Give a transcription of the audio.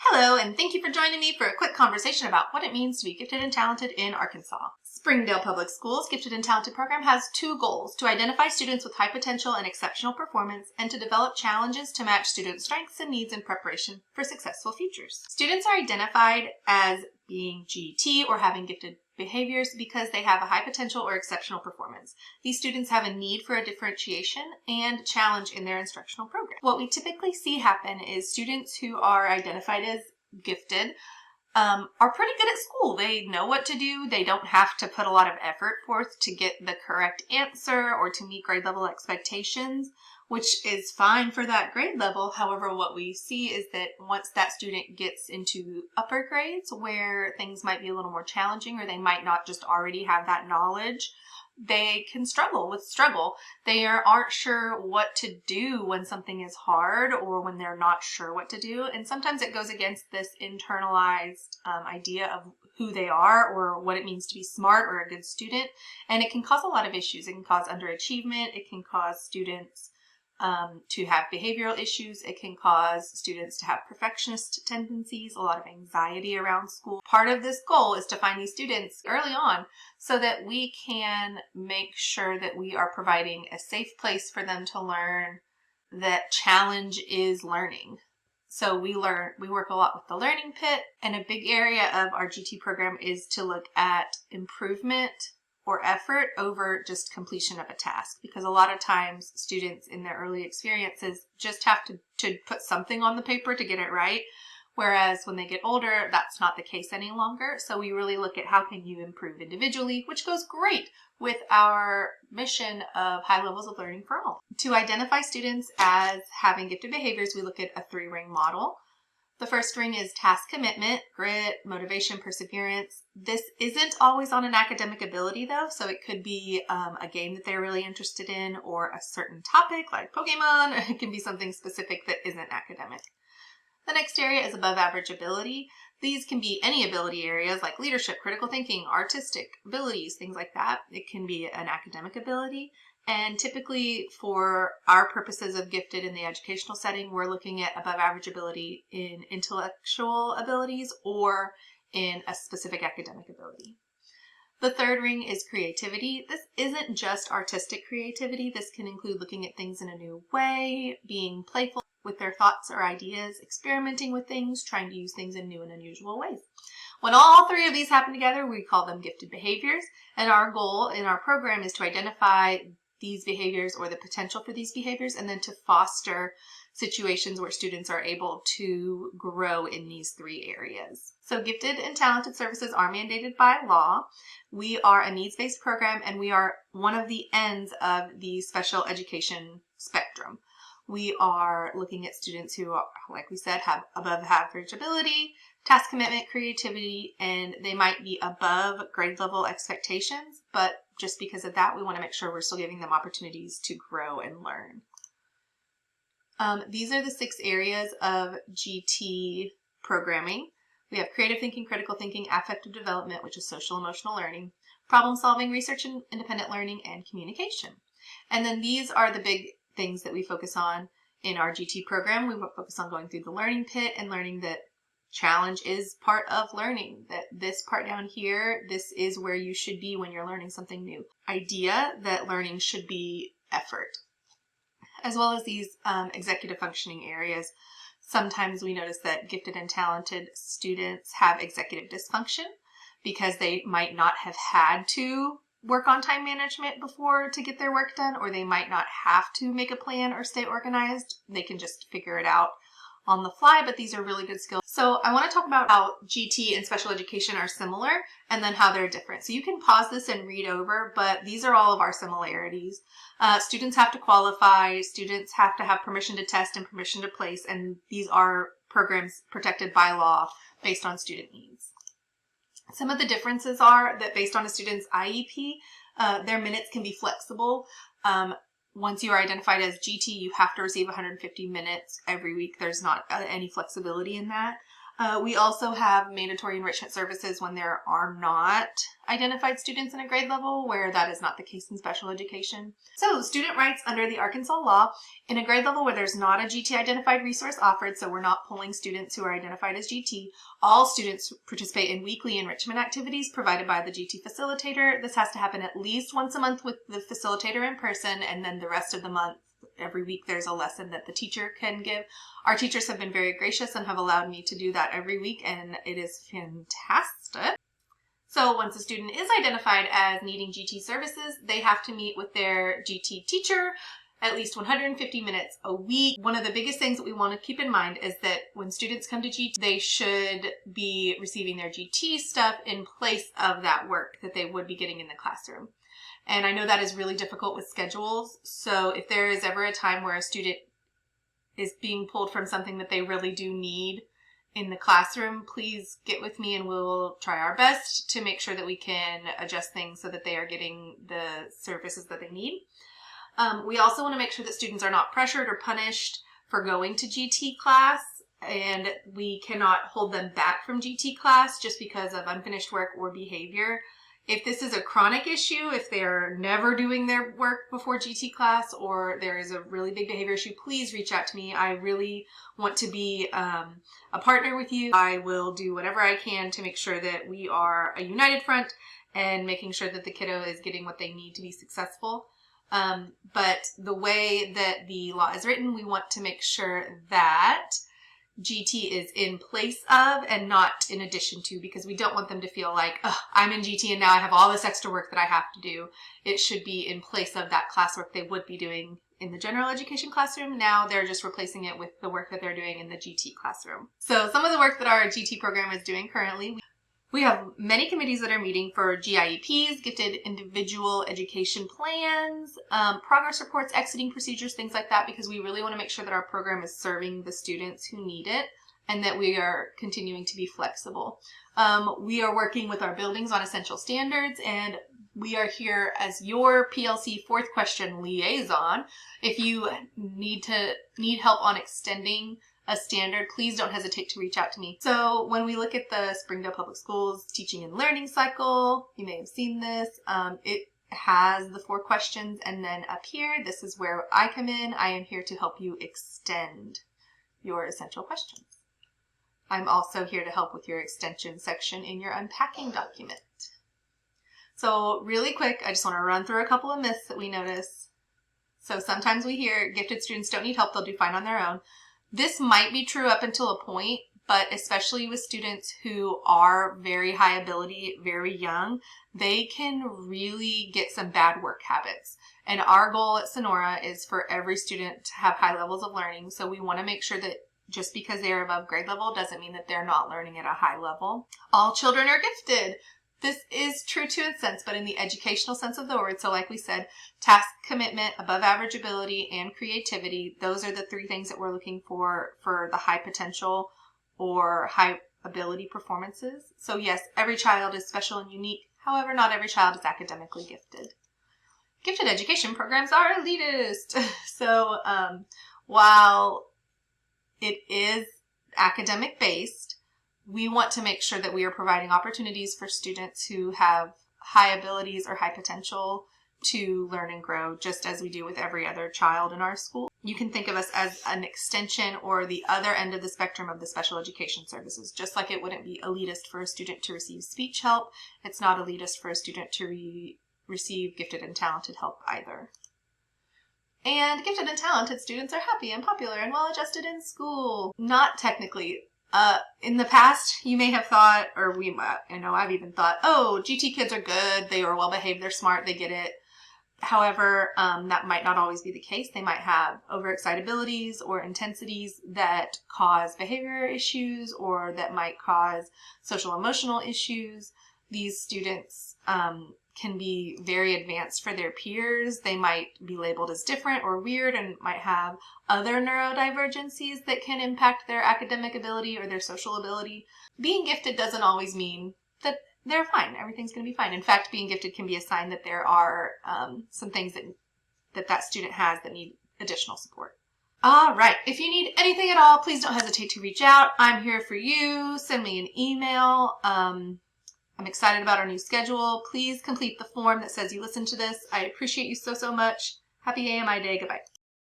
Hello, and thank you for joining me for a quick conversation about what it means to be gifted and talented in Arkansas. Springdale Public Schools Gifted and Talented program has two goals: to identify students with high potential and exceptional performance, and to develop challenges to match student strengths and needs in preparation for successful futures. Students are identified as being GT or having gifted behaviors because they have a high potential or exceptional performance. These students have a need for a differentiation and challenge in their instructional program. What we typically see happen is students who are identified as gifted are pretty good at school. They know what to do. They don't have to put a lot of effort forth to get the correct answer or to meet grade level expectations, which is fine for that grade level. However, what we see is that once that student gets into upper grades where things might be a little more challenging, or they might not just already have that knowledge, they can struggle. They aren't sure what to do when something is hard or when they're not sure what to do. And sometimes it goes against this internalized idea of who they are or what it means to be smart or a good student. And it can cause a lot of issues. It can cause underachievement. It can cause students to have behavioral issues. It can cause students to have perfectionist tendencies, a lot of anxiety around school. Part of this goal is to find these students early on so that we can make sure that we are providing a safe place for them to learn, that challenge is learning. So we work a lot with the learning pit, and a big area of our GT program is to look at improvement or effort over just completion of a task, because a lot of times students in their early experiences just have to put something on the paper to get it right, whereas when they get older, that's not the case any longer. So we really look at how can you improve individually, which goes great with our mission of high levels of learning for all. To identify students as having gifted behaviors, we look at a 3-ring model. The first ring is task commitment, grit, motivation, perseverance. This isn't always on an academic ability though, so it could be a game that they're really interested in or a certain topic like Pokemon. It can be something specific that isn't academic. The next area is above average ability. These can be any ability areas like leadership, critical thinking, artistic abilities, things like that. It can be an academic ability. And typically for our purposes of gifted in the educational setting, we're looking at above average ability in intellectual abilities or in a specific academic ability. The third ring is creativity. This isn't just artistic creativity. This can include looking at things in a new way, being playful with their thoughts or ideas, experimenting with things, trying to use things in new and unusual ways. When all three of these happen together, we call them gifted behaviors. And our goal in our program is to identify these behaviors or the potential for these behaviors, and then to foster situations where students are able to grow in these 3 areas. So gifted and talented services are mandated by law. We are a needs-based program, and we are one of the ends of the special education spectrum. We are looking at students who, like we said, have above average ability, task commitment, creativity, and they might be above grade level expectations, but just because of that, we want to make sure we're still giving them opportunities to grow and learn. These are the 6 areas of GT programming. We have creative thinking, critical thinking, affective development, which is social emotional learning, problem solving, research and independent learning, and communication. And then these are the big things that we focus on in our GT program. We focus on going through the learning pit and learning that challenge is part of learning, that this part down here, this is where you should be when you're learning something new. Idea that learning should be effort, as well as these executive functioning areas. Sometimes we notice that gifted and talented students have executive dysfunction because they might not have had to work on time management before to get their work done, or they might not have to make a plan or stay organized. They can just figure it out on the fly, but these are really good skills. So I want to talk about how GT and special education are similar and then how they're different. So you can pause this and read over, but these are all of our similarities. Students have to qualify, students have to have permission to test and permission to place, and these are programs protected by law based on student needs. Some of the differences are that based on a student's IEP, their minutes can be flexible. Once you are identified as GT, you have to receive 150 minutes every week. There's not any flexibility in that. We also have mandatory enrichment services when there are not identified students in a grade level, where that is not the case in special education. So student rights under the Arkansas law: in a grade level where there's not a GT identified resource offered, so we're not pulling students who are identified as GT, all students participate in weekly enrichment activities provided by the GT facilitator. This has to happen at least once a month with the facilitator in person, and then the rest of the month, every week, there's a lesson that the teacher can give. Our teachers have been very gracious and have allowed me to do that every week, and it is fantastic. So once a student is identified as needing GT services, they have to meet with their GT teacher at least 150 minutes a week. One of the biggest things that we want to keep in mind is that when students come to GT, they should be receiving their GT stuff in place of that work that they would be getting in the classroom. And I know that is really difficult with schedules. So if there is ever a time where a student is being pulled from something that they really do need in the classroom, please get with me and we'll try our best to make sure that we can adjust things so that they are getting the services that they need. We also want to make sure that students are not pressured or punished for going to GT class, and we cannot hold them back from GT class just because of unfinished work or behavior. If this is a chronic issue, if they're never doing their work before GT class, or there is a really big behavior issue, please reach out to me. I really want to be a partner with you. I will do whatever I can to make sure that we are a united front and making sure that the kiddo is getting what they need to be successful. But the way that the law is written, we want to make sure that GT is in place of and not in addition to, because we don't want them to feel like, oh, I'm in GT and now I have all this extra work that I have to do. It should be in place of that classwork they would be doing in the general education classroom. Now they're just replacing it with the work that they're doing in the GT classroom. So some of the work that our GT program is doing currently: we have many committees that are meeting for GIEPs, gifted individual education plans, progress reports, exiting procedures, things like that, because we really want to make sure that our program is serving the students who need it and that we are continuing to be flexible. We are working with our buildings on essential standards, and we are here as your PLC fourth question liaison. If you need help on extending a standard, please don't hesitate to reach out to me. So when we look at the Springdale Public Schools teaching and learning cycle, you may have seen this. It has the 4 questions, and then up here, this is where I come in. I am here to help you extend your essential questions. I'm also here to help with your extension section in your unpacking document. So really quick, I just want to run through a couple of myths that we notice. So sometimes we hear gifted students don't need help, they'll do fine on their own. This might be true up until a point, but especially with students who are very high ability, very young, they can really get some bad work habits. And our goal at Sonora is for every student to have high levels of learning. So we want to make sure that just because they're above grade level doesn't mean that they're not learning at a high level. All children are gifted. This is true to a sense, but in the educational sense of the word. So like we said, task commitment, above average ability, and creativity. Those are the 3 things that we're looking for the high potential or high ability performances. So yes, every child is special and unique. However, not every child is academically gifted. Gifted education programs are elitist. So while it is academic based, we want to make sure that we are providing opportunities for students who have high abilities or high potential to learn and grow, just as we do with every other child in our school. You can think of us as an extension or the other end of the spectrum of the special education services. Just like it wouldn't be elitist for a student to receive speech help, it's not elitist for a student to receive gifted and talented help either. And gifted and talented students are happy and popular and well-adjusted in school. Not technically. In the past, you may have thought, or I've even thought, oh, GT kids are good, they are well behaved, they're smart, they get it. However, that might not always be the case. They might have overexcitabilities or intensities that cause behavior issues, or that might cause social emotional issues. These students can be very advanced for their peers. They might be labeled as different or weird and might have other neurodivergencies that can impact their academic ability or their social ability. Being gifted doesn't always mean that they're fine. Everything's going to be fine. In fact, being gifted can be a sign that there are some things that student has that need additional support. All right. If you need anything at all, please don't hesitate to reach out. I'm here for you. Send me an email. I'm excited about our new schedule. Please complete the form that says you listened to this. I appreciate you so much. Happy AMI Day. Goodbye.